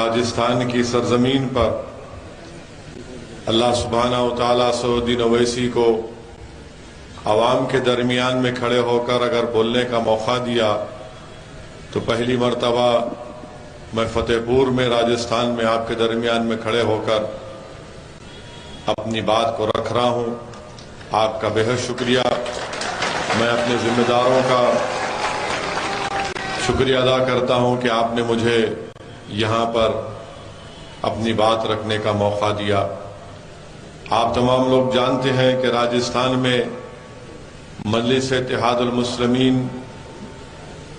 راجستھان کی سرزمین پر اللہ سبحانہ و تعالیٰ سعود الدین اویسی کو عوام کے درمیان میں کھڑے ہو کر اگر بولنے کا موقع دیا تو پہلی مرتبہ میں فتح پور میں راجستھان میں آپ کے درمیان میں کھڑے ہو کر اپنی بات کو رکھ رہا ہوں۔ آپ کا بہت شکریہ۔ میں اپنے ذمہ داروں کا شکریہ ادا کرتا ہوں کہ آپ نے مجھے یہاں پر اپنی بات رکھنے کا موقع دیا۔ آپ تمام لوگ جانتے ہیں کہ راجستھان میں مجلس اتحاد المسلمین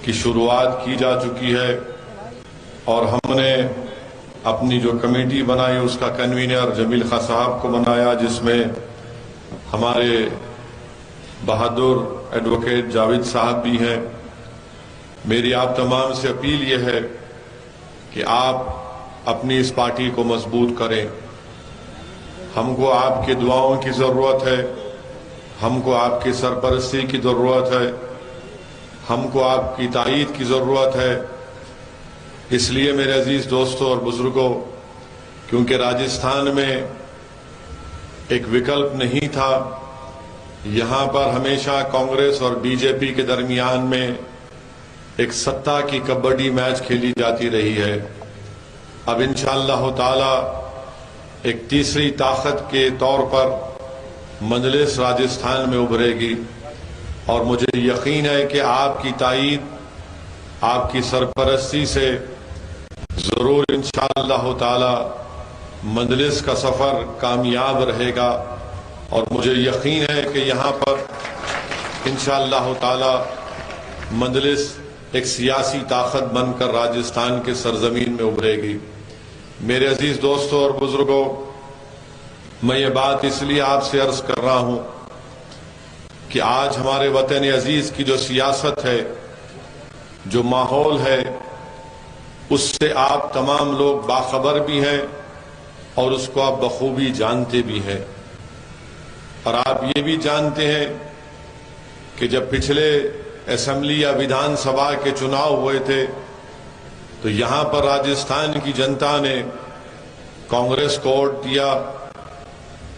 کی شروعات کی جا چکی ہے اور ہم نے اپنی جو کمیٹی بنائی اس کا کنوینر جمیل خان صاحب کو بنایا، جس میں ہمارے بہادر ایڈوکیٹ جاوید صاحب بھی ہیں۔ میری آپ تمام سے اپیل یہ ہے کہ آپ اپنی اس پارٹی کو مضبوط کریں۔ ہم کو آپ کی دعاؤں کی ضرورت ہے، ہم کو آپ کی سرپرستی کی ضرورت ہے، ہم کو آپ کی تائید کی ضرورت ہے۔ اس لیے میرے عزیز دوستوں اور بزرگوں، کیونکہ راجستھان میں ایک وکلپ نہیں تھا، یہاں پر ہمیشہ کانگریس اور بی جے پی کے درمیان میں ایک سطح کی کبڈی میچ کھیلی جاتی رہی ہے۔ اب انشاءاللہ تعالی ایک تیسری طاقت کے طور پر مجلس راجستھان میں ابھرے گی، اور مجھے یقین ہے کہ آپ کی تائید، آپ کی سرپرستی سے ضرور انشاءاللہ تعالی مجلس کا سفر کامیاب رہے گا، اور مجھے یقین ہے کہ یہاں پر انشاءاللہ تعالی مجلس ایک سیاسی طاقت بن کر راجستھان کے سرزمین میں ابھرے گی۔ میرے عزیز دوستوں اور بزرگوں، میں یہ بات اس لیے آپ سے عرض کر رہا ہوں کہ آج ہمارے وطن عزیز کی جو سیاست ہے، جو ماحول ہے، اس سے آپ تمام لوگ باخبر بھی ہیں اور اس کو آپ بخوبی جانتے بھی ہیں۔ اور آپ یہ بھی جانتے ہیں کہ جب پچھلے اسمبلی یا ویدھان سبھا کے چناؤ ہوئے تھے تو یہاں پر راجستھان کی جنتا نے کانگریس کو ووٹ دیا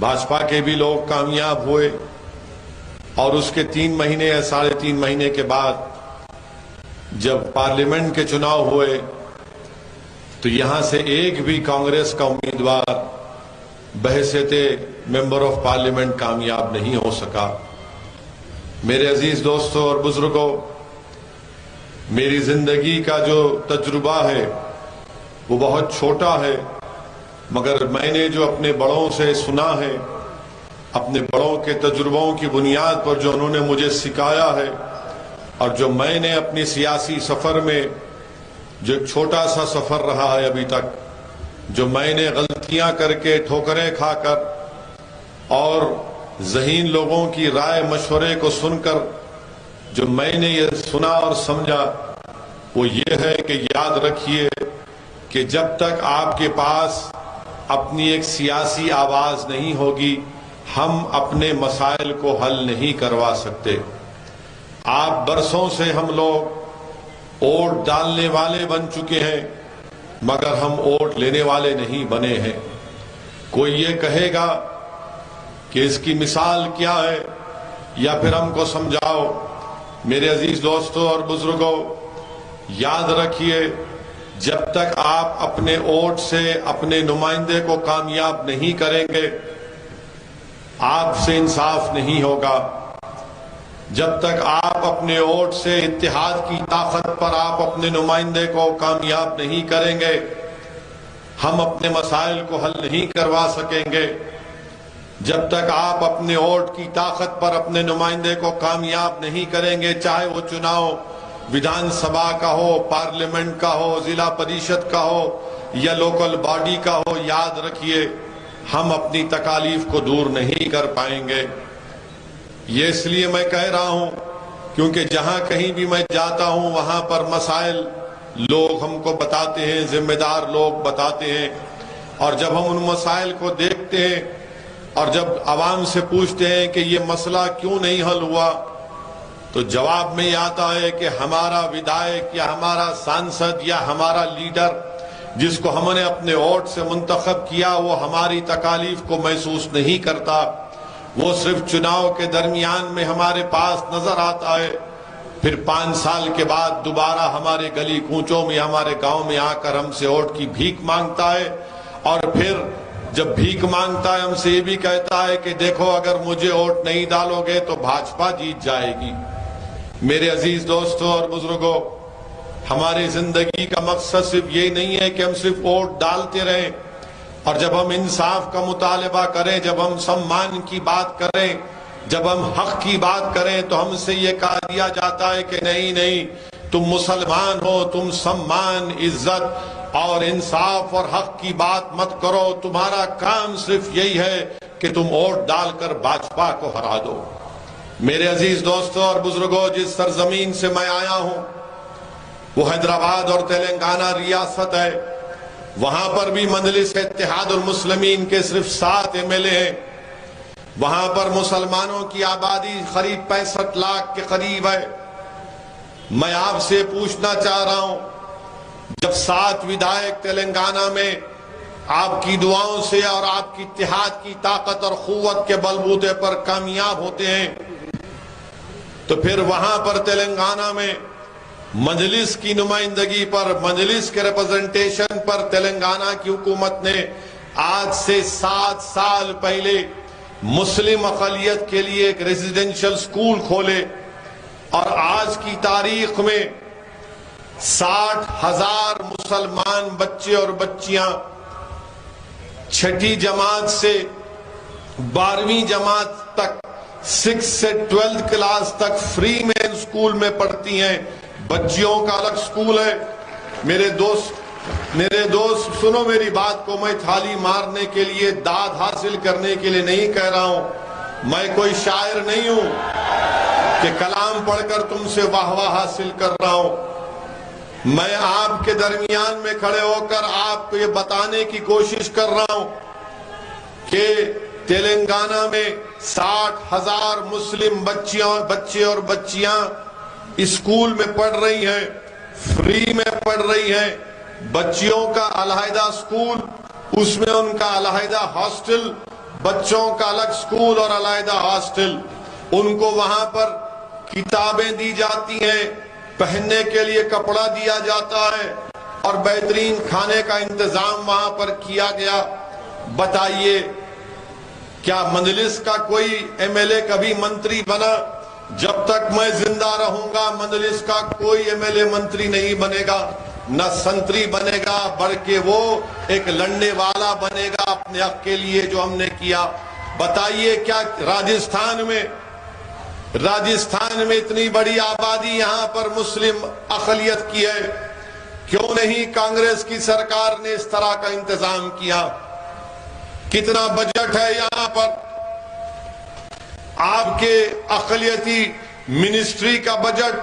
بھاجپا کے بھی لوگ کامیاب ہوئے، اور اس کے 3 مہینے یا 3.5 مہینے کے بعد جب پارلیمنٹ کے چناؤ ہوئے تو یہاں سے ایک بھی کانگریس کا امیدوار بحیثیت ممبر آف پارلیمنٹ کامیاب نہیں ہو سکا۔ میرے عزیز دوستوں اور بزرگوں، میری زندگی کا جو تجربہ ہے وہ بہت چھوٹا ہے، مگر میں نے جو اپنے بڑوں سے سنا ہے، اپنے بڑوں کے تجربوں کی بنیاد پر جو انہوں نے مجھے سکھایا ہے، اور جو میں نے اپنی سیاسی سفر میں، جو ایک چھوٹا سا سفر رہا ہے ابھی تک، جو میں نے غلطیاں کر کے، ٹھوکریں کھا کر اور ذہین لوگوں کی رائے مشورے کو سن کر جو میں نے یہ سنا اور سمجھا، وہ یہ ہے کہ یاد رکھیے کہ جب تک آپ کے پاس اپنی ایک سیاسی آواز نہیں ہوگی، ہم اپنے مسائل کو حل نہیں کروا سکتے۔ آپ برسوں سے ہم لوگ ووٹ ڈالنے والے بن چکے ہیں، مگر ہم ووٹ لینے والے نہیں بنے ہیں۔ کوئی یہ کہے گا کہ اس کی مثال کیا ہے، یا پھر ہم کو سمجھاؤ۔ میرے عزیز دوستوں اور بزرگوں، یاد رکھیے، جب تک آپ اپنے ووٹ سے اپنے نمائندے کو کامیاب نہیں کریں گے، آپ سے انصاف نہیں ہوگا۔ جب تک آپ اپنے ووٹ سے اتحاد کی طاقت پر آپ اپنے نمائندے کو کامیاب نہیں کریں گے، ہم اپنے مسائل کو حل نہیں کروا سکیں گے۔ جب تک آپ اپنے ووٹ کی طاقت پر اپنے نمائندے کو کامیاب نہیں کریں گے، چاہے وہ چناؤ ویدھان سبھا کا ہو، پارلیمنٹ کا ہو، ضلع پریشد کا ہو یا لوکل باڈی کا ہو، یاد رکھیے ہم اپنی تکالیف کو دور نہیں کر پائیں گے۔ یہ اس لیے میں کہہ رہا ہوں کیونکہ جہاں کہیں بھی میں جاتا ہوں وہاں پر مسائل لوگ ہم کو بتاتے ہیں، ذمہ دار لوگ بتاتے ہیں، اور جب ہم ان مسائل کو دیکھتے ہیں اور جب عوام سے پوچھتے ہیں کہ یہ مسئلہ کیوں نہیں حل ہوا، تو جواب میں یہ آتا ہے کہ ہمارا ودھائک یا ہمارا سانسد یا ہمارا لیڈر جس کو ہم نے اپنے ووٹ سے منتخب کیا وہ ہماری تکالیف کو محسوس نہیں کرتا، وہ صرف چناؤ کے درمیان میں ہمارے پاس نظر آتا ہے، پھر 5 سال کے بعد دوبارہ ہمارے گلی کوچوں میں ہمارے گاؤں میں آ کر ہم سے ووٹ کی بھیک مانگتا ہے، اور پھر جب بھیک مانگتا ہے ہم سے یہ بھی کہتا ہے کہ دیکھو اگر مجھے ووٹ نہیں ڈالو گے تو بھاجپا جیت جائے گی۔ میرے عزیز دوستوں اور بزرگوں، ہماری زندگی کا مقصد صرف یہ نہیں ہے کہ ہم صرف ووٹ ڈالتے رہیں، اور جب ہم انصاف کا مطالبہ کریں، جب ہم سمان کی بات کریں، جب ہم حق کی بات کریں تو ہم سے یہ کہا دیا جاتا ہے کہ نہیں تم مسلمان ہو، تم سمان، عزت اور انصاف اور حق کی بات مت کرو، تمہارا کام صرف یہی ہے کہ تم ووٹ ڈال کر بھاجپا کو ہرا دو۔ میرے عزیز دوستوں اور بزرگوں، جس سرزمین سے میں آیا ہوں وہ حیدرآباد اور تلنگانہ ریاست ہے، وہاں پر بھی مجلس اتحاد المسلمین کے صرف 7 MLA ہیں، وہاں پر مسلمانوں کی آبادی قریب 65 لاکھ کے قریب ہے۔ میں آپ سے پوچھنا چاہ رہا ہوں، جب 7 ودھائک تلنگانہ میں آپ کی دعاؤں سے اور آپ کی اتحاد کی طاقت اور قوت کے بلبوتے پر کامیاب ہوتے ہیں، تو پھر وہاں پر تلنگانہ میں مجلس کی نمائندگی پر، مجلس کے ریپرزنٹیشن پر تلنگانہ کی حکومت نے آج سے 7 سال پہلے مسلم اقلیت کے لیے ایک ریزیڈنشل سکول کھولے، اور آج کی تاریخ میں 60,000 مسلمان بچے اور بچیاں 6ٹھی جماعت سے 12ویں جماعت تک، 6 سے 12 کلاس تک فری میں سکول میں پڑھتی ہیں۔ بچیوں کا الگ سکول ہے۔ میرے دوست سنو میری بات کو، میں تھالی مارنے کے لیے، داد حاصل کرنے کے لیے نہیں کہہ رہا ہوں، میں کوئی شاعر نہیں ہوں کہ کلام پڑھ کر تم سے واہ واہ حاصل کر رہا ہوں۔ میں آپ کے درمیان میں کھڑے ہو کر آپ کو یہ بتانے کی کوشش کر رہا ہوں کہ تلنگانہ میں 60,000 مسلم بچے اور بچیاں اسکول میں پڑھ رہی ہیں، فری میں پڑھ رہی ہیں۔ بچیوں کا علیحدہ سکول، اس میں ان کا علیحدہ ہاسٹل، بچوں کا الگ سکول اور علیحدہ ہاسٹل، ان کو وہاں پر کتابیں دی جاتی ہیں، پہننے کے لیے کپڑا دیا جاتا ہے، اور بہترین کھانے کا انتظام وہاں پر کیا گیا۔ بتائیے کیا مجلس کا کوئی MLA کبھی منتری بنا؟ جب تک میں زندہ رہوں گا مجلس کا کوئی MLA منتری نہیں بنے گا، نہ سنتری بنے گا، بلکہ وہ ایک لڑنے والا بنے گا اپنے حق کے لیے جو ہم نے کیا۔ بتائیے کیا راجستھان میں اتنی بڑی آبادی یہاں پر مسلم اقلیت کی ہے، کیوں نہیں کانگریس کی سرکار نے اس طرح کا انتظام کیا؟ کتنا بجٹ ہے یہاں پر؟ آپ کے اقلیتی منسٹری کا بجٹ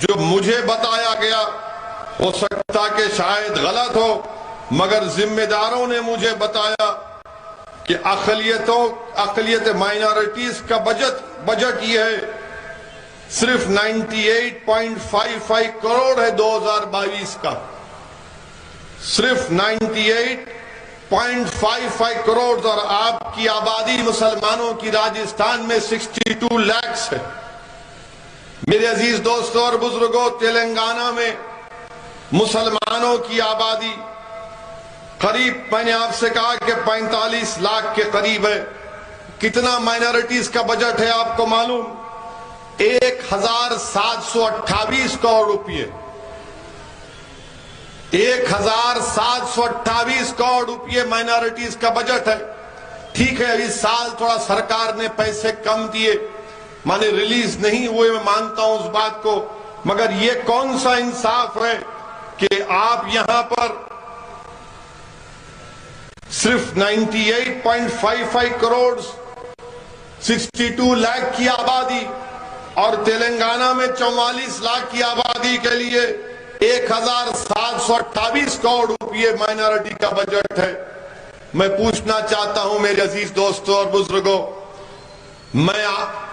جو مجھے بتایا گیا، ہو سکتا کہ شاید غلط ہو، مگر ذمہ داروں نے مجھے بتایا کہ اقلیت مائنورٹیز کا بجٹ یہ ہے، صرف 98.55 کروڑ ہے 2022 کا، صرف 98.55 کروڑ، اور آپ کی آبادی مسلمانوں کی راجستھان میں 62 لاکھ ہے۔ میرے عزیز دوستوں اور بزرگوں، تلنگانہ میں مسلمانوں کی آبادی قریب، میں نے آپ سے کہا کہ 45 لاکھ کے قریب ہے۔ کتنا مائنورٹیز کا بجٹ ہے آپ کو معلوم؟ 1728 کروڑ روپئے، 1728 کروڑ روپئے مائنورٹیز کا بجٹ ہے۔ ٹھیک ہے، اس سال تھوڑا سرکار نے پیسے کم دیے، مانے ریلیز نہیں ہوئے، میں مانتا ہوں اس بات کو، مگر یہ کون سا انصاف ہے کہ آپ یہاں پر صرف 98.55 کروڑ 62 لاکھ کی آبادی، اور تلنگانہ میں 44 لاکھ کی آبادی کے لیے 1728 کروڑ روپئے مائنورٹی کا بجٹ ہے۔ میں پوچھنا چاہتا ہوں میرے عزیز دوستوں اور بزرگوں، میں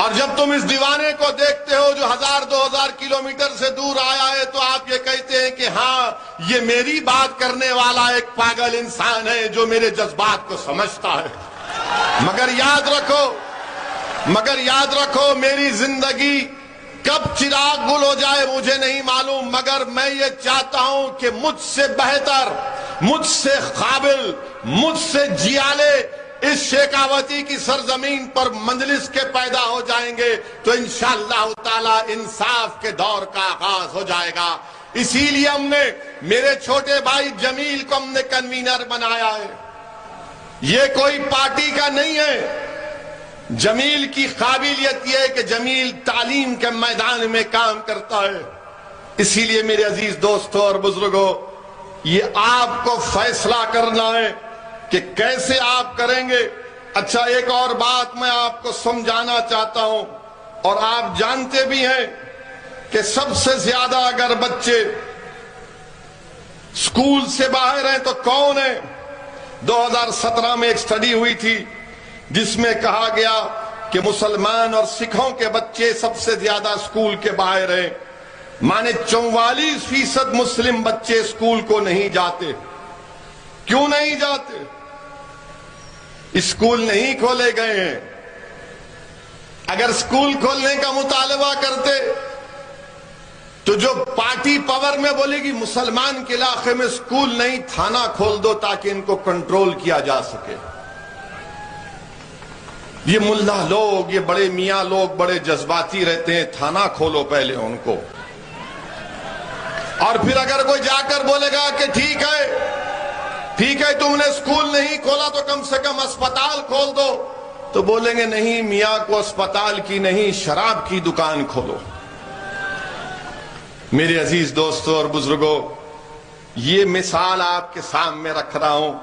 اور جب تم اس دیوانے کو دیکھتے ہو جو 1000-2000 کلومیٹر سے دور آیا ہے تو آپ یہ کہتے ہیں کہ ہاں یہ میری بات کرنے والا ایک پاگل انسان ہے جو میرے جذبات کو سمجھتا ہے۔ مگر یاد رکھو میری زندگی کب چراغ گل ہو جائے مجھے نہیں معلوم، مگر میں یہ چاہتا ہوں کہ مجھ سے بہتر، مجھ سے قابل، مجھ سے جیالے اس شیخاوتی کی سرزمین پر مجلس کے پیدا ہو جائیں گے تو انشاءاللہ تعالی انصاف کے دور کا آغاز ہو جائے گا۔ اسی لیے ہم نے میرے چھوٹے بھائی جمیل کو ہم نے کنوینر بنایا ہے۔ یہ کوئی پارٹی کا نہیں ہے۔ جمیل کی قابلیت یہ ہے کہ جمیل تعلیم کے میدان میں کام کرتا ہے۔ اسی لیے میرے عزیز دوستوں اور بزرگوں، یہ آپ کو فیصلہ کرنا ہے کہ کیسے آپ کریں گے۔ اچھا ایک اور بات میں آپ کو سمجھانا چاہتا ہوں، اور آپ جانتے بھی ہیں کہ سب سے زیادہ اگر بچے اسکول سے باہر ہیں تو کون ہیں؟ 2017 میں ایک سٹڈی ہوئی تھی جس میں کہا گیا کہ مسلمان اور سکھوں کے بچے سب سے زیادہ اسکول کے باہر ہیں، مانے 44% مسلم بچے اسکول کو نہیں جاتے۔ کیوں نہیں جاتے؟ اسکول نہیں کھولے گئے ہیں۔ اگر اسکول کھولنے کا مطالبہ کرتے تو جو پارٹی پاور میں بولے گی مسلمان کے علاقے میں اسکول نہیں، تھانہ کھول دو تاکہ ان کو کنٹرول کیا جا سکے۔ یہ ملا لوگ، یہ بڑے میاں لوگ بڑے جذباتی رہتے ہیں، تھانہ کھولو پہلے ان کو، اور پھر اگر کوئی جا کر بولے گا کہ ٹھیک ہے تم نے اسکول نہیں کھولا تو کم سے کم اسپتال کھول دو، تو بولیں گے نہیں میاں کو اسپتال کی نہیں شراب کی دکان کھولو۔ میرے عزیز دوستوں اور بزرگوں، یہ مثال آپ کے سامنے رکھ رہا ہوں۔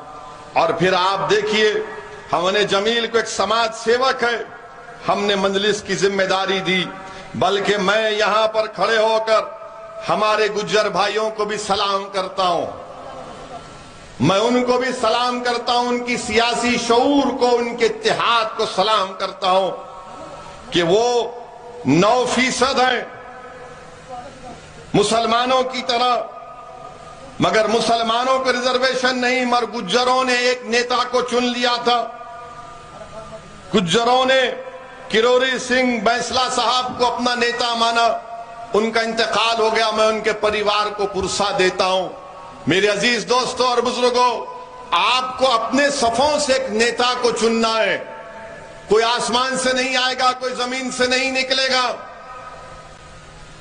اور پھر آپ دیکھیے، ہم نے جمیل کو ایک سماج سیوک ہے، ہم نے مجلس کی ذمہ داری دی، بلکہ میں یہاں پر کھڑے ہو کر ہمارے گجر بھائیوں کو بھی سلام کرتا ہوں، میں ان کو بھی سلام کرتا ہوں، ان کی سیاسی شعور کو، ان کے اتحاد کو سلام کرتا ہوں کہ وہ 9% ہیں مسلمانوں کی طرح، مگر مسلمانوں کو ریزرویشن نہیں، مگر گجروں نے ایک نیتا کو چن لیا تھا۔ گجروں نے کروری سنگھ بینسلا صاحب کو اپنا نیتا مانا، ان کا انتقال ہو گیا، میں ان کے پریوار کو پرسہ دیتا ہوں۔ میرے عزیز دوستوں اور بزرگوں، آپ کو اپنے صفوں سے ایک نیتا کو چننا ہے، کوئی آسمان سے نہیں آئے گا، کوئی زمین سے نہیں نکلے گا۔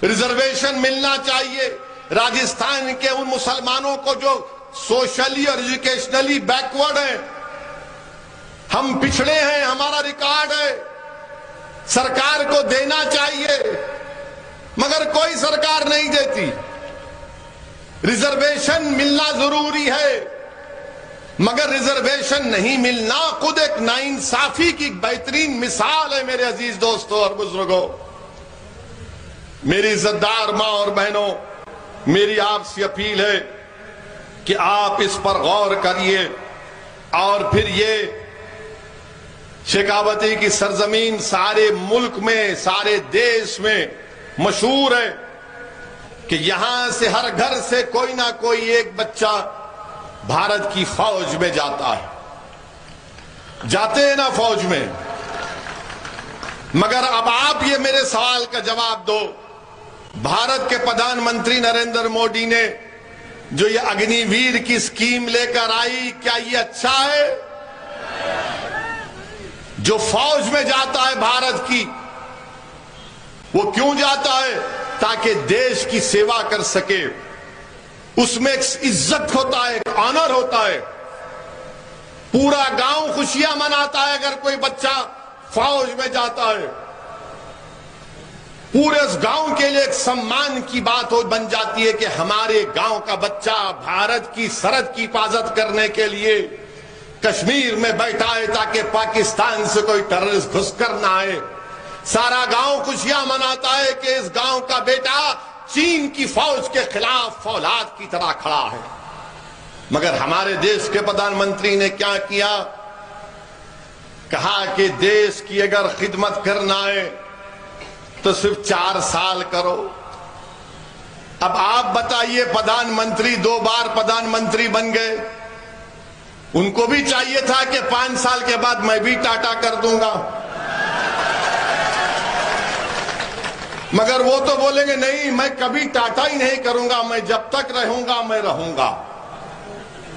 ریزرویشن ملنا چاہیے راجستھان کے ان مسلمانوں کو جو سوشلی اور ایجوکیشنلی بیکورڈ ہیں، ہم پچھڑے ہیں، ہمارا ریکارڈ ہے، سرکار کو دینا چاہیے، مگر کوئی سرکار نہیں دیتی۔ ریزرویشن ملنا ضروری ہے، مگر ریزرویشن نہیں ملنا خود ایک ناانصافی کی بہترین مثال ہے۔ میرے عزیز دوستوں اور بزرگوں، میری عزت دار ماں اور بہنوں، میری آپ سے اپیل ہے کہ آپ اس پر غور کریے، اور پھر یہ شیخاوتی کی سرزمین سارے ملک میں، سارے دیش میں مشہور ہے کہ یہاں سے ہر گھر سے کوئی نہ کوئی ایک بچہ بھارت کی فوج میں جاتا ہے، جاتے ہیں نا فوج میں۔ مگر اب آپ یہ میرے سوال کا جواب دو، بھارت کے پردھان منتری نریندر مودی نے جو یہ اگنی ویر کی اسکیم لے کر آئی، کیا یہ اچھا ہے؟ جو فوج میں جاتا ہے بھارت کی، وہ کیوں جاتا ہے؟ تاکہ دیش کی سیوا کر سکے، اس میں ایک عزت ہوتا ہے، ایک آنر ہوتا ہے، پورا گاؤں خوشیاں مناتا ہے اگر کوئی بچہ فوج میں جاتا ہے، پورے اس گاؤں کے لیے ایک سمان کی بات بن جاتی ہے کہ ہمارے گاؤں کا بچہ بھارت کی سرحد کی حفاظت کرنے کے لیے کشمیر میں بیٹھا ہے تاکہ پاکستان سے کوئی ٹیررسٹ گھس کر نہ آئے۔ سارا گاؤں خوشیاں مناتا ہے کہ اس گاؤں کا بیٹا چین کی فوج کے خلاف فولاد کی طرح کھڑا ہے۔ مگر ہمارے دیش کے پردھان منتری نے کیا کیا؟ کہا کہ دیش کی اگر خدمت کرنا ہے تو صرف 4 سال کرو. اب آپ بتائیے, پردھان منتری 2 بار پردھان منتری بن گئے, ان کو بھی چاہیے تھا کہ 5 سال کے بعد میں بھی ٹاٹا کر دوں گا, مگر وہ تو بولیں گے نہیں میں کبھی ٹاٹا ہی نہیں کروں گا, میں جب تک رہوں گا میں رہوں گا.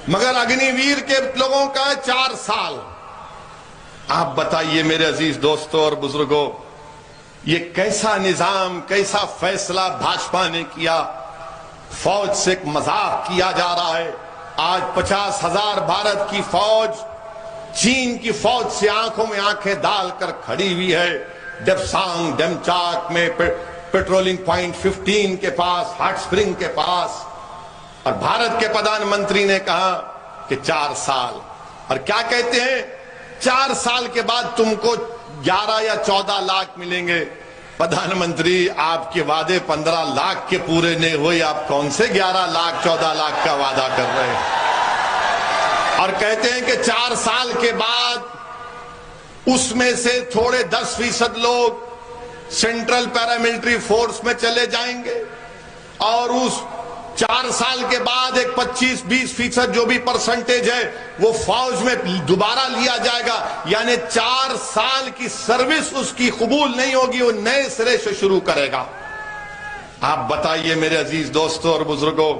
مگر اگنی ویر کے لوگوں کا 4 سال. آپ بتائیے میرے عزیز دوستوں اور بزرگوں, یہ کیسا نظام, کیسا فیصلہ بھاجپا نے کیا. فوج سے ایک مذاق کیا جا رہا ہے. آج 50,000 بھارت کی فوج چین کی فوج سے آنکھوں میں آنکھیں ڈال کر کھڑی ہوئی ہے. ڈپسانگ ڈیمچاک میں پیٹرولنگ پوائنٹ 15 کے پاس, ہاٹ سپرنگ کے پاس, اور بھارت کے پردھان منتری نے کہا کہ 4 سال. اور کیا کہتے ہیں, 4 سال کے بعد تم کو 11 یا 14 لاکھ ملیں گے. پردھان منتری آپ کے وعدے 15 لاکھ کے پورے نہیں ہوئے, آپ کون سے 11 لاکھ 14 لاکھ کا وعدہ کر رہے ہیں. اور کہتے ہیں کہ 4 سال کے بعد اس میں سے تھوڑے 10% لوگ سینٹرل پیراملٹری فورس میں چلے جائیں گے, اور اس 4 سال کے بعد ایک 25-20% جو بھی پرسنٹیج ہے وہ فوج میں دوبارہ لیا جائے گا. یعنی 4 سال کی سروس اس کی قبول نہیں ہوگی, وہ نئے سرے سے شروع کرے گا. آپ بتائیے میرے عزیز دوستوں اور بزرگوں,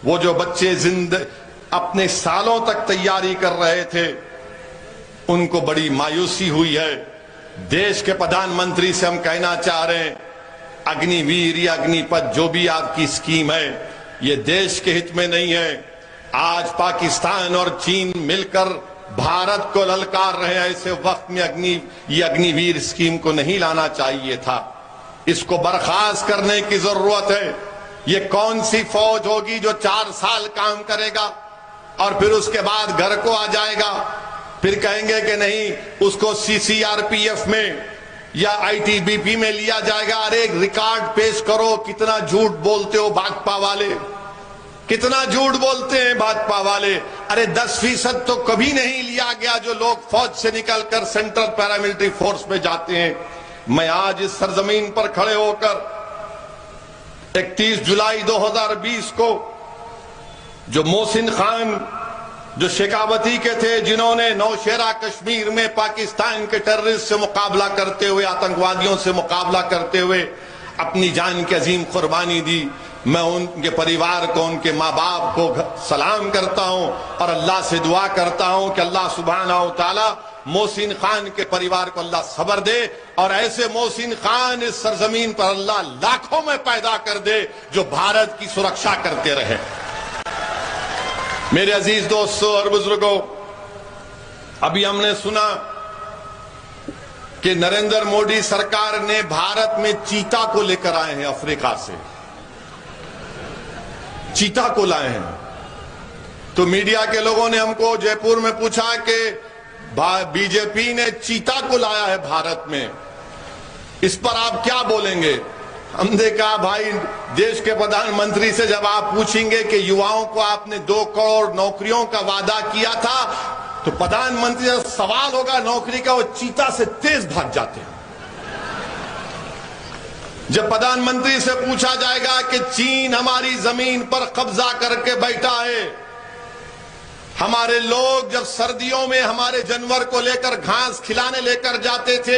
وہ جو بچے اپنے سالوں تک تیاری کر رہے تھے ان کو بڑی مایوسی ہوئی ہے. دیش کے پردھان منتری سے ہم کہنا چاہ رہے ہیں, اگنی ویر یا اگنی پتھ جو بھی آپ کی اسکیم ہے یہ دیش کے ہت میں نہیں ہے. آج پاکستان اور چین مل کر بھارت کو للکار رہے ہیں. ایسے وقت میں یہ اگنی ویر اسکیم کو نہیں لانا چاہیے تھا. اس کو برخاست کرنے کی ضرورت ہے. یہ کون سی فوج ہوگی جو 4 سال کام کرے گا اور پھر اس کے بعد گھر کو آ جائے گا, پھر کہیں گے کہ نہیں اس کو CRPF میں یا ITBP میں لیا جائے گا. ارے ایک ریکارڈ پیش کرو, کتنا جھوٹ بولتے ہو بھاجپا والے, کتنا جھوٹ بولتے ہیں بھاجپا والے. ارے 10% تو کبھی نہیں لیا گیا جو لوگ فوج سے نکل کر سینٹرل پیراملٹری فورس میں جاتے ہیں. میں آج اس سرزمین پر کھڑے ہو کر 31 جولائی 2020 کو جو محسن خان جو شیخاوتی کے تھے, جنہوں نے نوشہرہ کشمیر میں پاکستان کے ٹیررسٹ سے مقابلہ کرتے ہوئے, آتنکوادیوں سے مقابلہ کرتے ہوئے اپنی جان کی عظیم قربانی دی, میں ان کے پریوار کو, ان کے ماں باپ کو سلام کرتا ہوں اور اللہ سے دعا کرتا ہوں کہ اللہ سبحانہ و تعالی محسن خان کے پریوار کو اللہ صبر دے, اور ایسے محسن خان اس سرزمین پر اللہ لاکھوں میں پیدا کر دے جو بھارت کی سرکشا کرتے رہے. میرے عزیز دوستوں اور بزرگوں, ابھی ہم نے سنا کہ نریندر مودی سرکار نے بھارت میں چیتا کو لے کر آئے ہیں, افریقہ سے چیتا کو لائے ہیں. تو میڈیا کے لوگوں نے ہم کو جے پور میں پوچھا کہ BJP نے چیتا کو لایا ہے بھارت میں, اس پر آپ کیا بولیں گے؟ ہم نے کہا بھائی دیش کے پردھان منتری سے جب آپ پوچھیں گے کہ یواؤں کو آپ نے 2 کروڑ نوکریوں کا وعدہ کیا تھا, تو پردھان منتری سے سوال ہوگا نوکری کا, وہ چیتا سے تیز بھاگ جاتے ہیں. جب پردھان منتری سے پوچھا جائے گا کہ چین ہماری زمین پر قبضہ کر کے بیٹھا ہے, ہمارے لوگ جب سردیوں میں ہمارے جانور کو لے کر گھاس کھلانے لے کر جاتے تھے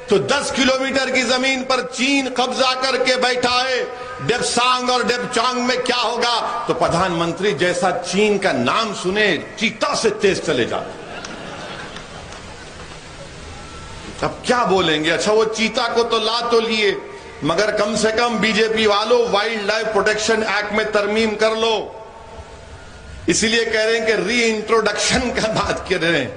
تو 10 کلومیٹر کی زمین پر چین قبضہ کر کے بیٹھا ہے, ڈپسانگ اور ڈپچانگ میں کیا ہوگا؟ تو پردھان منتری جیسا چین کا نام سنے چیتا سے تیز چلے جاتے. اب کیا بولیں گے؟ اچھا وہ چیتا کو تو لا تو لیے, مگر کم سے کم BJP والوں وائلڈ لائف پروٹیکشن ایکٹ میں ترمیم کر لو. اسی لیے کہہ رہے ہیں کہ ری انٹروڈکشن کا بات کر رہے ہیں.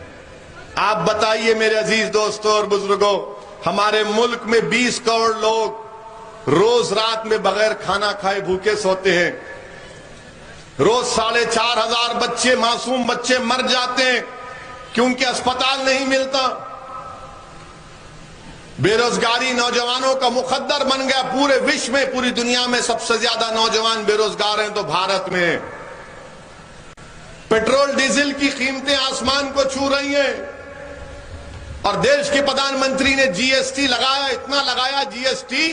آپ بتائیے میرے عزیز دوستوں اور بزرگوں, ہمارے ملک میں 20 کروڑ لوگ روز رات میں بغیر کھانا کھائے بھوکے سوتے ہیں. روز 4,500 بچے, معصوم بچے مر جاتے ہیں کیونکہ اسپتال نہیں ملتا. بے روزگاری نوجوانوں کا مخدر بن گیا. پورے وشو میں, پوری دنیا میں سب سے زیادہ نوجوان بے روزگار ہیں تو بھارت میں. پیٹرول ڈیزل کی قیمتیں آسمان کو چھو رہی ہیں, اور دیش کے پردھان منتری نے جی ایس ٹی لگایا، اتنا لگایا جی ایس ٹی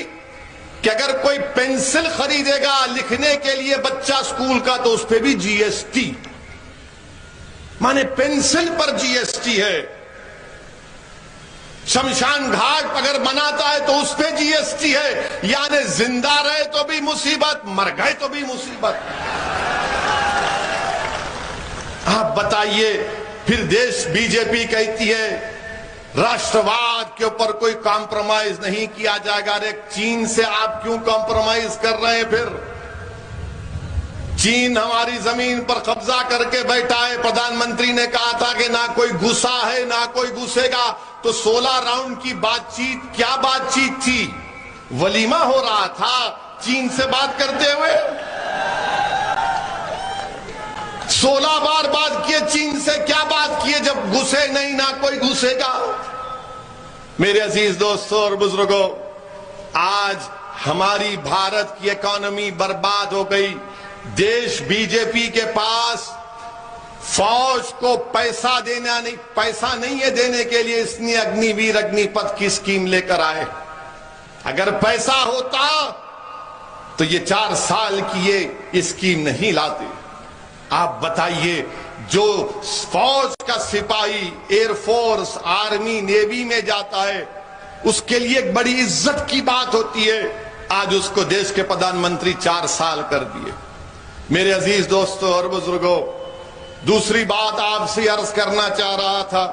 کہ اگر کوئی پینسل خریدے گا لکھنے کے لیے بچہ اسکول کا تو اس پہ بھی جی ایس ٹی، مانے پینسل پر جی ایس ٹی ہے۔ شمشان گھاٹ اگر بناتا ہے تو اس پہ جی ایس ٹی ہے، یعنی زندہ رہے تو بھی مصیبت، مر گئے تو بھی مصیبت۔ آپ بتائیے، پھر دیش بی جے پی کہتی ہے راشٹرواد کے اوپر کوئی کمپرومائز نہیں کیا جائے گا۔ ارے چین سے آپ کیوں کمپرومائز کر رہے ہیں؟ پھر چین ہماری زمین پر قبضہ کر کے بیٹھا ہے۔ پردھان منتری نے کہا تھا کہ نہ کوئی گھسا ہے نہ کوئی گھسے گا، تو 16 راؤنڈ کی بات چیت کیا بات چیت تھی؟ ولیمہ ہو رہا تھا چین سے بات کرتے ہوئے۔ 16 بار بات کیے چین سے، کیا بات کیے جب گھسے نہیں، نہ کوئی گھسے گا۔ میرے عزیز دوستوں اور بزرگوں، آج ہماری بھارت کی اکانومی برباد ہو گئی۔ دیش بی جے پی کے پاس فوج کو پیسہ نہیں ہے دینے کے لیے، اس نے اگنی ویر اگنی پتھ کی اسکیم لے کر آئے۔ اگر پیسہ ہوتا تو یہ 4 سال کی یہ اسکیم نہیں لاتے۔ آپ بتائیے، جو فوج کا سپاہی ایئر فورس آرمی نیوی میں جاتا ہے اس کے لیے ایک بڑی عزت کی بات ہوتی ہے، آج اس کو دیش کے پردھان منتری 4 سال کر دیے۔ میرے عزیز دوستوں اور بزرگوں، دوسری بات آپ سے عرض کرنا چاہ رہا تھا،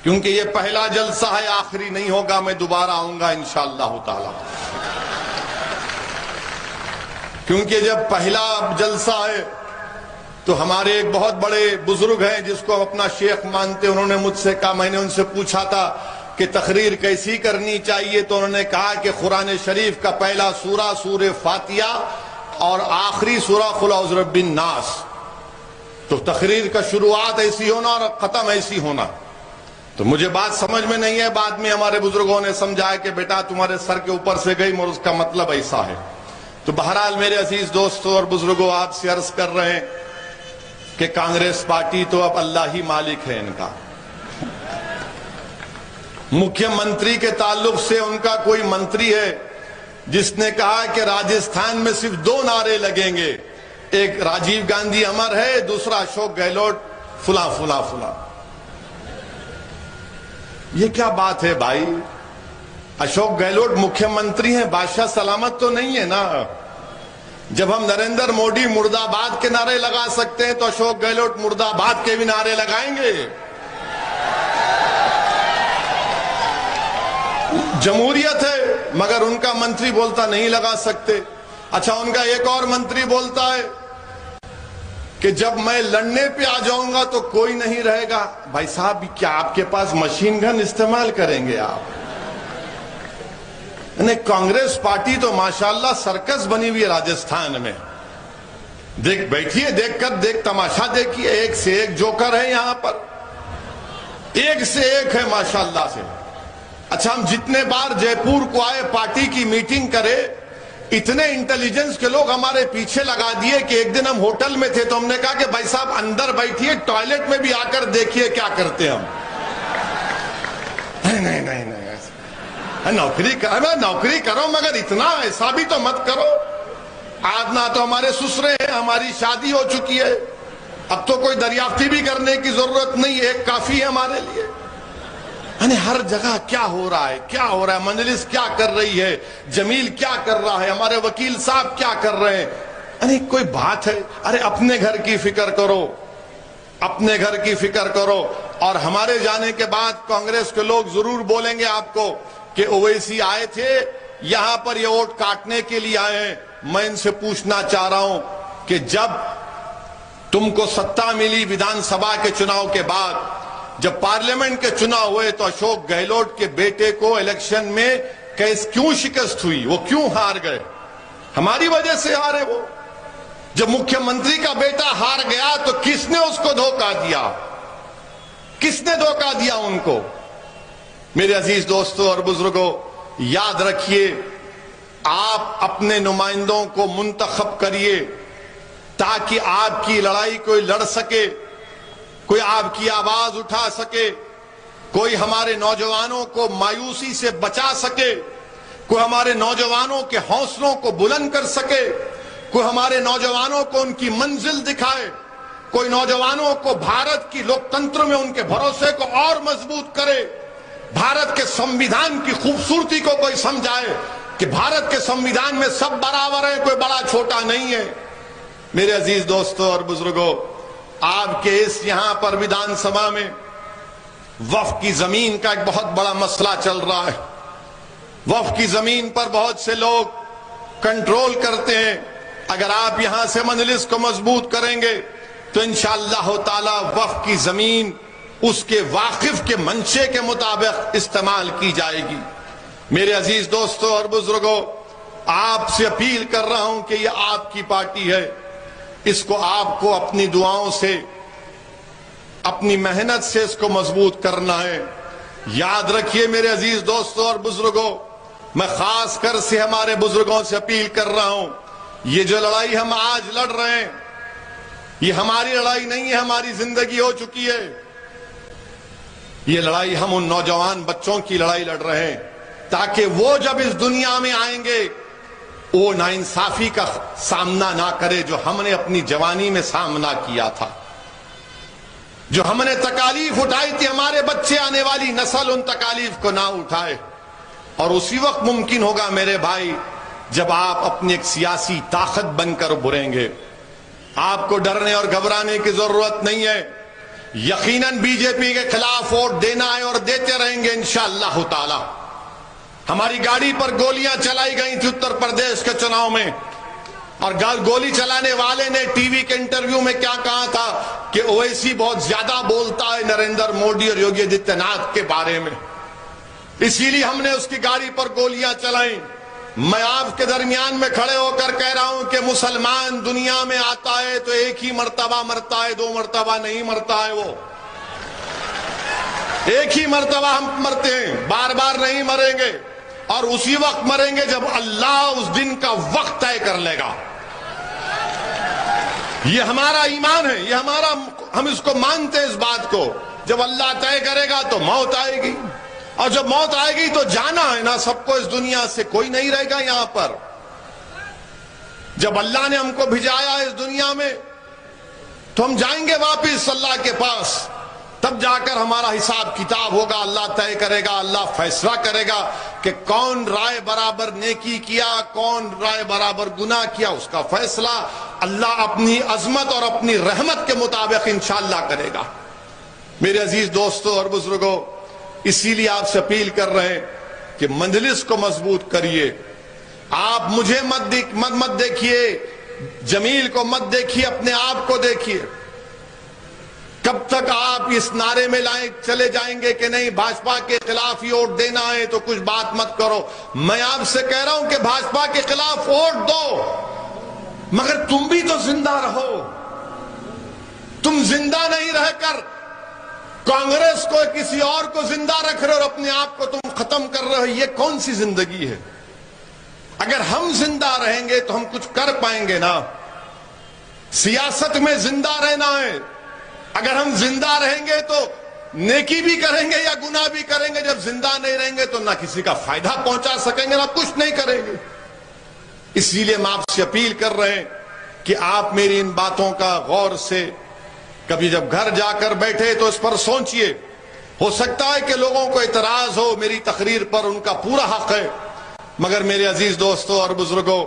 کیونکہ یہ پہلا جلسہ ہے، آخری نہیں ہوگا، میں دوبارہ آؤں گا انشاءاللہ تعالی۔ کیونکہ جب پہلا جلسہ ہے تو ہمارے ایک بہت بڑے بزرگ ہیں جس کو ہم اپنا شیخ مانتے، انہوں نے مجھ سے کہا، میں نے ان سے پوچھا تھا کہ تقریر کیسی کرنی چاہیے، تو انہوں نے کہا کہ قرآن شریف کا پہلا سورہ سورہ فاتحہ اور آخری سورہ قل اعوذ برب الناس، تو تقریر کا شروعات ایسی ہونا اور ختم ایسی ہونا۔ تو مجھے بات سمجھ میں نہیں ہے، بعد میں ہمارے بزرگوں نے سمجھایا کہ بیٹا تمہارے سر کے اوپر سے گئی اور اس کا مطلب ایسا ہے۔ تو بہرحال میرے عزیز دوستوں اور بزرگوں، آپ سے عرض کر رہے ہیں کہ کانگریس پارٹی تو اب اللہ ہی مالک ہے ان کا۔ مکھیہ منتری کے تعلق سے ان کا کوئی منتری ہے جس نے کہا کہ راجستھان میں صرف 2 نعرے لگیں گے، ایک راجیو گاندھی امر ہے، دوسرا اشوک گہلوٹ فلاں فلاں فلاں۔ یہ کیا بات ہے بھائی؟ اشوک گہلوٹ مکھیہ منتری ہیں، بادشاہ سلامت تو نہیں ہے نا؟ جب ہم نریندر موڈی مرد آباد کے نعرے لگا سکتے ہیں تو اشوک گہلوٹ مرد آباد کے بھی نعرے لگائیں گے؟ جمہوریت ہے مگر ان کا منتری بولتا نہیں لگا سکتے۔ اچھا، ان کا ایک اور منتری بولتا ہے کہ جب میں لڑنے پہ آ جاؤں گا تو کوئی نہیں رہے گا۔ بھائی صاحب، کیا آپ کے پاس مشین گن استعمال کریں گے آپ؟ کانگریس پارٹی تو ماشاءاللہ سرکس بنی ہوئی ہے راجستھان میں۔ بیٹھیے، دیکھ تماشا دیکھیے، ایک سے ایک جوکر ہے یہاں پر، ایک سے ایک ہے ماشاءاللہ سے۔ اچھا، ہم جتنے بار جے پور کو آئے پارٹی کی میٹنگ کرے، اتنے انٹیلیجنس کے لوگ ہمارے پیچھے لگا دیے کہ ایک دن ہم ہوٹل میں تھے تو ہم نے کہا کہ بھائی صاحب اندر بیٹھیے، ٹوائلٹ میں بھی آ کر دیکھیے کیا کرتے ہم۔ نہیں نوکری کرو مگر اتنا ایسا بھی تو مت کرو۔ آج نہ تو ہمارے سسرے ہیں، ہماری شادی ہو چکی ہے، اب تو کوئی دریافتی بھی کرنے کی ضرورت نہیں، ایک کافی ہے ہمارے لیے۔ ہر جگہ کیا ہو رہا ہے، مجلس کیا کر رہی ہے، جمیل کیا کر رہا ہے، ہمارے وکیل صاحب کیا کر رہے ہیں، کوئی بات ہے؟ ارے اپنے گھر کی فکر کرو، اپنے گھر کی فکر کرو۔ اور ہمارے جانے کے بعد کانگریس کے لوگ ضرور بولیں گے آپ کو کہ اویسی آئے تھے یہاں پر، یہ ووٹ کاٹنے کے لیے آئے ہیں۔ میں ان سے پوچھنا چاہ رہا ہوں کہ جب تم کو ستا ملی ویدھان سبھا کے چناؤ کے بعد، جب پارلیمنٹ کے چناؤ ہوئے تو اشوک گہلوٹ کے بیٹے کو الیکشن میں کیوں شکست ہوئی؟ وہ کیوں ہار گئے؟ ہماری وجہ سے ہارے وہ۔ جب مکھیہ منتری کا بیٹا ہار گیا تو کس نے اس کو دھوکہ دیا؟ کس نے دھوکہ دیا ان کو؟ میرے عزیز دوستوں اور بزرگوں، یاد رکھیے، آپ اپنے نمائندوں کو منتخب کریے تاکہ آپ کی لڑائی کوئی لڑ سکے، کوئی آپ کی آواز اٹھا سکے۔ کوئی ہمارے نوجوانوں کو مایوسی سے بچا سکے، کوئی ہمارے نوجوانوں کے حوصلوں کو بلند کر سکے، کوئی ہمارے نوجوانوں کو ان کی منزل دکھائے، کوئی نوجوانوں کو بھارت کی لوکتنتر میں ان کے بھروسے کو اور مضبوط کرے، بھارت کے سمویدھان کی خوبصورتی کو کوئی سمجھائے کہ بھارت کے سمویدھان میں سب برابر ہیں، کوئی بڑا چھوٹا نہیں ہے۔ میرے عزیز دوستوں اور بزرگوں، آپ کے اس یہاں پر ویدھان سبھا میں وقف کی زمین کا ایک بہت بڑا مسئلہ چل رہا ہے۔ وقف کی زمین پر بہت سے لوگ کنٹرول کرتے ہیں۔ اگر آپ یہاں سے مجلس کو مضبوط کریں گے تو انشاءاللہ تعالی وقف کی زمین اس کے واقف کے منشے کے مطابق استعمال کی جائے گی۔ میرے عزیز دوستوں اور بزرگوں، آپ سے اپیل کر رہا ہوں کہ یہ آپ کی پارٹی ہے، اس کو آپ کو اپنی دعاؤں سے، اپنی محنت سے اس کو مضبوط کرنا ہے۔ یاد رکھیے میرے عزیز دوستوں اور بزرگوں، میں خاص کر سے ہمارے بزرگوں سے اپیل کر رہا ہوں، یہ جو لڑائی ہم آج لڑ رہے ہیں یہ ہماری لڑائی نہیں ہے، ہماری زندگی ہو چکی ہے۔ یہ لڑائی ہم ان نوجوان بچوں کی لڑائی لڑ رہے ہیں تاکہ وہ جب اس دنیا میں آئیں گے وہ ناانصافی کا سامنا نہ کرے جو ہم نے اپنی جوانی میں سامنا کیا تھا، جو ہم نے تکالیف اٹھائی تھی، ہمارے بچے آنے والی نسل ان تکالیف کو نہ اٹھائے۔ اور اسی وقت ممکن ہوگا میرے بھائی جب آپ اپنی ایک سیاسی طاقت بن کر ابھریں گے۔ آپ کو ڈرنے اور گھبرانے کی ضرورت نہیں ہے، یقیناً بی جے پی کے خلاف ووٹ دینا ہے اور دیتے رہیں گے انشاءاللہ تعالی۔ ہماری گاڑی پر گولیاں چلائی گئی تھی اتر پردیش کے چناؤ میں، اور گولی چلانے والے نے ٹی وی کے انٹرویو میں کیا کہا تھا کہ اویسی بہت زیادہ بولتا ہے نریندر مودی اور یوگی آدتیہ ناتھ کے بارے میں، اسی لیے ہم نے اس کی گاڑی پر گولیاں چلائیں۔ میں آپ کے درمیان میں کھڑے ہو کر کہہ رہا ہوں کہ مسلمان دنیا میں آتا ہے تو ایک ہی مرتبہ مرتا ہے، 2 مرتبہ نہیں مرتا ہے، وہ ایک ہی مرتبہ ہم مرتے ہیں، بار بار نہیں مریں گے، اور اسی وقت مریں گے جب اللہ اس دن کا وقت طے کر لے گا۔ یہ ہمارا ایمان ہے، یہ ہمارا، ہم اس کو مانتے ہیں اس بات کو، جب اللہ طے کرے گا تو موت آئے گی، اور جب موت آئے گی تو جانا ہے نا سب کو، اس دنیا سے کوئی نہیں رہے گا یہاں پر۔ جب اللہ نے ہم کو بھیجایا اس دنیا میں تو ہم جائیں گے واپس اللہ کے پاس، تب جا کر ہمارا حساب کتاب ہوگا، اللہ طے کرے گا، اللہ فیصلہ کرے گا کہ کون رائے برابر نیکی کیا، کون رائے برابر گناہ کیا، اس کا فیصلہ اللہ اپنی عظمت اور اپنی رحمت کے مطابق انشاءاللہ کرے گا۔ میرے عزیز دوستوں اور بزرگوں، اسی لیے آپ سے اپیل کر رہے ہیں کہ مجلس کو مضبوط کریے۔ آپ مجھے مت دیکھیے، جمیل کو مت دیکھیے، اپنے آپ کو دیکھیے۔ کب تک آپ اس نعرے میں چلے جائیں گے کہ نہیں بھاجپا کے خلاف ہی ووٹ دینا ہے تو کچھ بات مت کرو؟ میں آپ سے کہہ رہا ہوں کہ بھاجپا کے خلاف ووٹ دو، مگر تم بھی تو زندہ رہو۔ تم زندہ نہیں رہ کر کانگریس کو، کسی اور کو زندہ رکھ رہے اور اپنے آپ کو تم ختم کر رہے ہو، یہ کون سی زندگی ہے؟ اگر ہم زندہ رہیں گے تو ہم کچھ کر پائیں گے نا۔ سیاست میں زندہ رہنا ہے، اگر ہم زندہ رہیں گے تو نیکی بھی کریں گے یا گناہ بھی کریں گے، جب زندہ نہیں رہیں گے تو نہ کسی کا فائدہ پہنچا سکیں گے نہ کچھ نہیں کریں گے۔ اسی لیے ہم آپ سے اپیل کر رہے ہیں کہ آپ میری ان باتوں کا غور سے کبھی جب گھر جا کر بیٹھے تو اس پر سوچئے۔ ہو سکتا ہے کہ لوگوں کو اعتراض ہو میری تقریر پر، ان کا پورا حق ہے، مگر میرے عزیز دوستوں اور بزرگوں،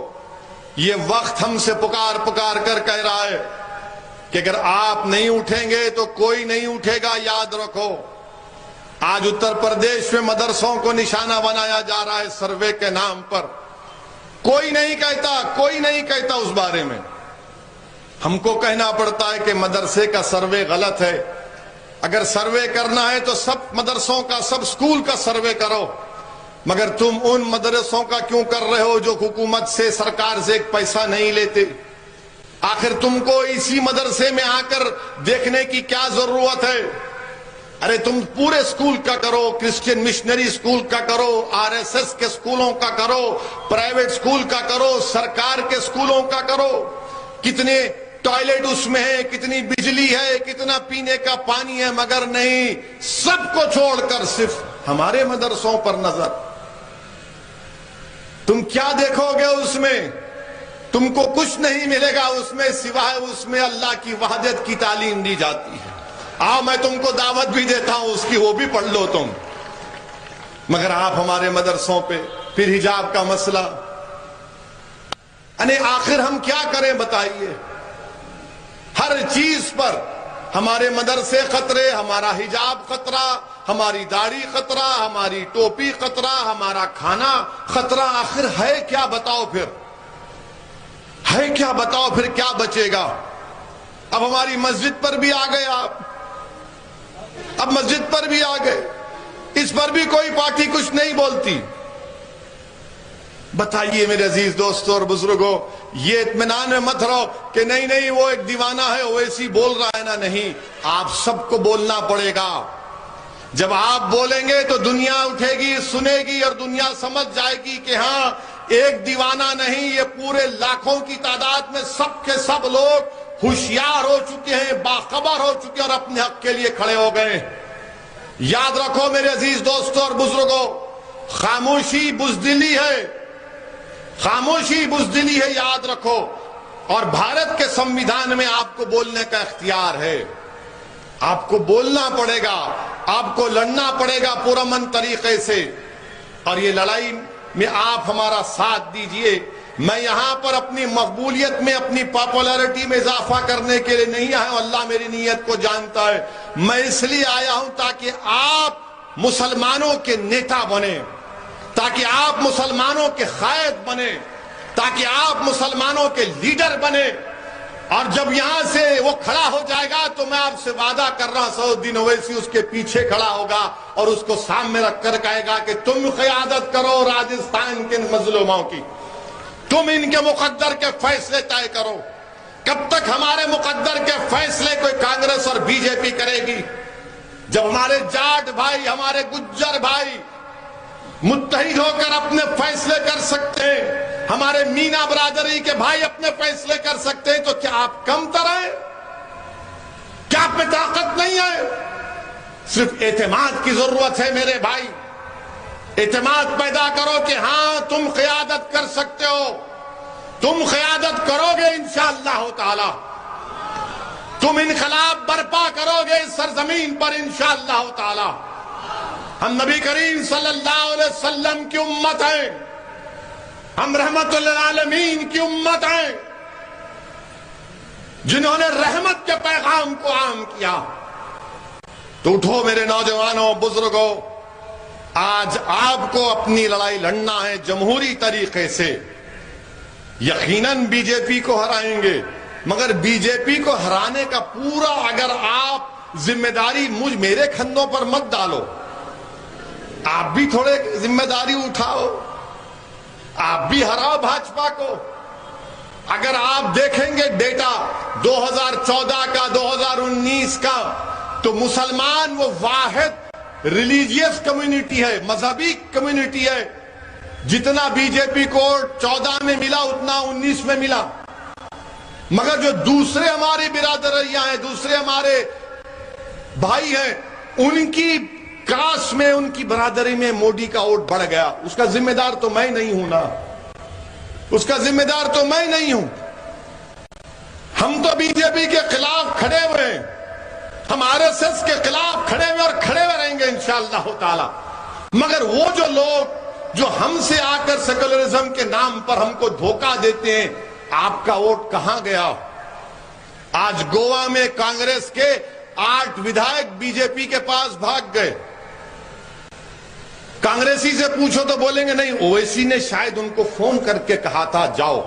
یہ وقت ہم سے پکار پکار کر کہہ رہا ہے کہ اگر آپ نہیں اٹھیں گے تو کوئی نہیں اٹھے گا۔ یاد رکھو، آج اتر پردیش میں مدرسوں کو نشانہ بنایا جا رہا ہے سروے کے نام پر، کوئی نہیں کہتا اس بارے میں۔ ہم کو کہنا پڑتا ہے کہ مدرسے کا سروے غلط ہے۔ اگر سروے کرنا ہے تو سب مدرسوں کا، سب سکول کا سروے کرو، مگر تم ان مدرسوں کا کیوں کر رہے ہو جو حکومت سے، سرکار سے ایک پیسہ نہیں لیتے؟ آخر تم کو اسی مدرسے میں آ کر دیکھنے کی کیا ضرورت ہے؟ ارے تم پورے سکول کا کرو، کرسچین مشنری سکول کا کرو، RSS کے سکولوں کا کرو، پرائیویٹ سکول کا کرو، سرکار کے سکولوں کا کرو۔ کتنے ٹوائلٹ اس میں ہے، کتنی بجلی ہے، کتنا پینے کا پانی ہے، مگر نہیں، سب کو چھوڑ کر صرف ہمارے مدرسوں پر نظر۔ تم کیا دیکھو گے اس میں؟ تم کو کچھ نہیں ملے گا اس میں سوائے اس میں اللہ کی وحدت کی تعلیم دی جاتی ہے۔ آؤ میں تم کو دعوت بھی دیتا ہوں اس کی، وہ بھی پڑھ لو تم۔ مگر آپ ہمارے مدرسوں پہ پھر حجاب کا مسئلہ، یعنی آخر ہم کیا کریں بتائیے؟ ہر چیز پر ہمارے مدرسے خطرے، ہمارا حجاب خطرہ، ہماری داڑھی خطرہ، ہماری ٹوپی خطرہ، ہمارا کھانا خطرہ۔ آخر ہے کیا بتاؤ پھر؟ ہے کیا بتاؤ پھر؟ کیا بچے گا؟ اب ہماری مسجد پر بھی آ گئے آپ، اب مسجد پر بھی آ گئے، اس پر بھی کوئی پارٹی کچھ نہیں بولتی۔ بتائیے میرے عزیز دوستوں اور بزرگوں، یہ اطمینان میں مت رہو کہ نہیں نہیں وہ ایک دیوانہ ہے، وہ ایسی بول رہا ہے نا، نہیں، آپ سب کو بولنا پڑے گا۔ جب آپ بولیں گے تو دنیا اٹھے گی، سنے گی، اور دنیا سمجھ جائے گی کہ ہاں ایک دیوانہ نہیں، یہ پورے لاکھوں کی تعداد میں سب کے سب لوگ ہوشیار ہو چکے ہیں، باخبر ہو چکے ہیں، اور اپنے حق کے لیے کھڑے ہو گئے۔ یاد رکھو میرے عزیز دوستوں اور بزرگوں، خاموشی بزدلی ہے، خاموشی بزدلی ہے، یاد رکھو۔ اور بھارت کے سمویدھان میں آپ کو بولنے کا اختیار ہے، آپ کو بولنا پڑے گا، آپ کو لڑنا پڑے گا پرامن طریقے سے۔ اور یہ لڑائی میں آپ ہمارا ساتھ دیجئے۔ میں یہاں پر اپنی مقبولیت میں، اپنی پاپولیرٹی میں اضافہ کرنے کے لیے نہیں آیا ہوں، اللہ میری نیت کو جانتا ہے۔ میں اس لیے آیا ہوں تاکہ آپ مسلمانوں کے نیتا بنے، تاکہ آپ مسلمانوں کے قائد بنے، تاکہ آپ مسلمانوں کے لیڈر بنے۔ اور جب یہاں سے وہ کھڑا ہو جائے گا تو میں آپ سے وعدہ کر رہا ہوں، سعود الدین اویسی اس کے پیچھے کھڑا ہوگا اور اس کو سامنے رکھ کر کہے گا کہ تم قیادت کرو راجستھان کے مظلوموں کی، تم ان کے مقدر کے فیصلے طے کرو۔ کب تک ہمارے مقدر کے فیصلے کوئی کانگریس اور بی جے پی کرے گی؟ جب ہمارے جاٹ بھائی، ہمارے گجر بھائی متحد ہو کر اپنے فیصلے کر سکتے ہیں، ہمارے مینا برادری کے بھائی اپنے فیصلے کر سکتے ہیں، تو کیا آپ کم تر ہیں؟ کیا آپ میں طاقت نہیں ہے؟ صرف اعتماد کی ضرورت ہے میرے بھائی۔ اعتماد پیدا کرو کہ ہاں تم قیادت کر سکتے ہو، تم قیادت کرو گے انشاءاللہ تعالی، تم انقلاب برپا کرو گے اس سرزمین پر انشاءاللہ تعالی۔ ہم نبی کریم صلی اللہ علیہ وسلم کی امت ہیں، ہم رحمت للعالمین کی امت ہیں، جنہوں نے رحمت کے پیغام کو عام کیا۔ تو اٹھو میرے نوجوانوں، بزرگوں، آج آپ کو اپنی لڑائی لڑنا ہے جمہوری طریقے سے۔ یقیناً بی جے پی کو ہرائیں گے، مگر بی جے پی کو ہرانے کا پورا اگر آپ ذمہ داری میرے کھندوں پر مت ڈالو، آپ بھی تھوڑے ذمہ داری اٹھاؤ، آپ بھی ہراؤ بھاجپا کو۔ اگر آپ دیکھیں گے ڈیٹا 2014 کا، 2019 کا، تو مسلمان وہ واحد ریلیجیس کمیونٹی ہے، مذہبی کمیونٹی ہے، جتنا بی جے پی کو 14 میں ملا اتنا 19 میں ملا۔ مگر جو دوسرے ہماری برادریاں ہیں، دوسرے ہمارے بھائی ہیں، ان کی کاس میں، ان کی برادری میں مودی کا ووٹ بڑھ گیا۔ اس کا ذمہ دار تو میں نہیں ہوں نا، اس کا ذمہ دار تو میں نہیں ہوں۔ ہم تو بی جے پی کے خلاف کھڑے ہوئے ہیں، ہم آر ایس ایس کے خلاف کھڑے ہوئے اور کھڑے ہوئے رہیں گے انشاءاللہ تعالی۔ مگر وہ جو لوگ جو ہم سے آ کر سیکولرزم کے نام پر ہم کو دھوکہ دیتے ہیں، آپ کا ووٹ کہاں گیا؟ آج گوا میں کانگریس کے 8 ودھائک بی جے پی کے پاس بھاگ گئے۔ کانگریسی سے پوچھو تو بولیں گے نہیں، اویسی نے شاید ان کو فون کر کے کہا تھا جاؤ۔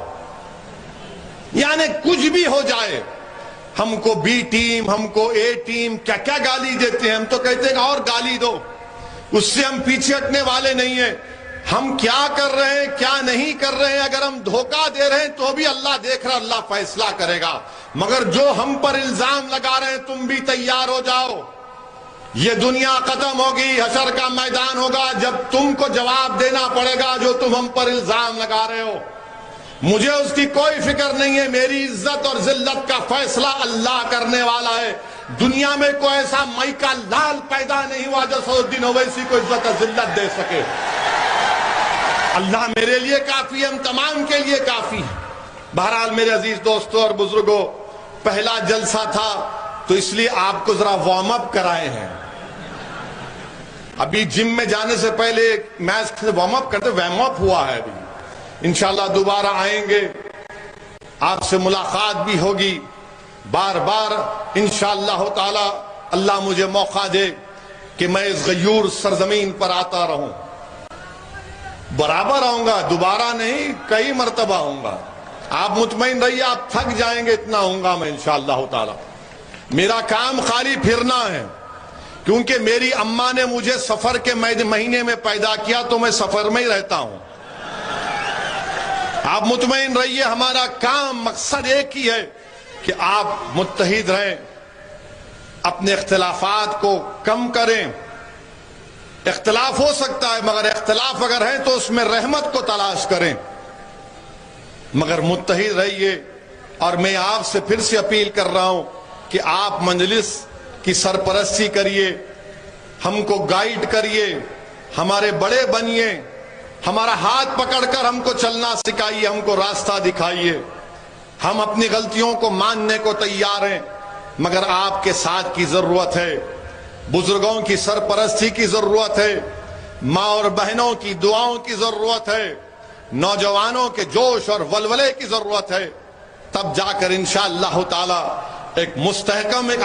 یعنی کچھ بھی ہو جائے، ہم کو بی ٹیم، ہم کو اے ٹیم، کیا کیا گالی دیتے ہیں، ہم تو کہتے ہیں اور گالی دو، اس سے ہم پیچھے ہٹنے والے نہیں ہیں۔ ہم کیا کر رہے ہیں، کیا نہیں کر رہے ہیں، اگر ہم دھوکہ دے رہے ہیں تو بھی اللہ دیکھ رہا، اللہ فیصلہ کرے گا۔ مگر جو ہم پر الزام لگا رہے ہیں، تم بھی تیار ہو جاؤ، یہ دنیا ختم ہوگی، حشر کا میدان ہوگا، جب تم کو جواب دینا پڑے گا جو تم ہم پر الزام لگا رہے ہو۔ مجھے اس کی کوئی فکر نہیں ہے، میری عزت اور ذلت کا فیصلہ اللہ کرنے والا ہے۔ دنیا میں کوئی ایسا مئی کا لال پیدا نہیں ہوا جو سعود الدین اویسی کو عزت اور ذلت دے سکے۔ اللہ میرے لیے کافی ہے، ہم تمام کے لیے کافی ہے۔ بہرحال میرے عزیز دوستوں اور بزرگوں، پہلا جلسہ تھا تو اس لیے آپ کو ذرا وارم اپ کرائے ہیں۔ ابھی جم میں جانے سے پہلے میچ وارم اپ کرتے، وارم اپ ہوا ہے ابھی۔ انشاءاللہ دوبارہ آئیں گے، آپ سے ملاقات بھی ہوگی بار بار انشاءاللہ تعالی۔ اللہ مجھے موقع دے کہ میں اس غیور سرزمین پر آتا رہوں، برابر آؤں گا، دوبارہ نہیں، کئی مرتبہ آؤں گا۔ آپ مطمئن رہیے، آپ تھک جائیں گے، اتنا ہوں گا میں انشاءاللہ تعالی۔ میرا کام خالی پھرنا ہے، کیونکہ میری اماں نے مجھے سفر کے مہینے میں پیدا کیا تو میں سفر میں ہی رہتا ہوں۔ آپ مطمئن رہیے، ہمارا کام مقصد ایک ہی ہے کہ آپ متحد رہیں، اپنے اختلافات کو کم کریں۔ اختلاف ہو سکتا ہے، مگر اختلاف اگر ہے تو اس میں رحمت کو تلاش کریں، مگر متحد رہیے۔ اور میں آپ سے پھر سے اپیل کر رہا ہوں کہ آپ مجلس کی سرپرستی کریے، ہم کو گائیڈ کریے، ہمارے بڑے بنیے، ہمارا ہاتھ پکڑ کر ہم کو چلنا سکھائیے، ہم کو راستہ دکھائیے۔ ہم اپنی غلطیوں کو ماننے کو تیار ہیں، مگر آپ کے ساتھ کی ضرورت ہے، بزرگوں کی سرپرستی کی ضرورت ہے، ماں اور بہنوں کی دعاؤں کی ضرورت ہے، نوجوانوں کے جوش اور ولولے کی ضرورت ہے۔ تب جا کر انشاءاللہ تعالی ایک مستحکم ایک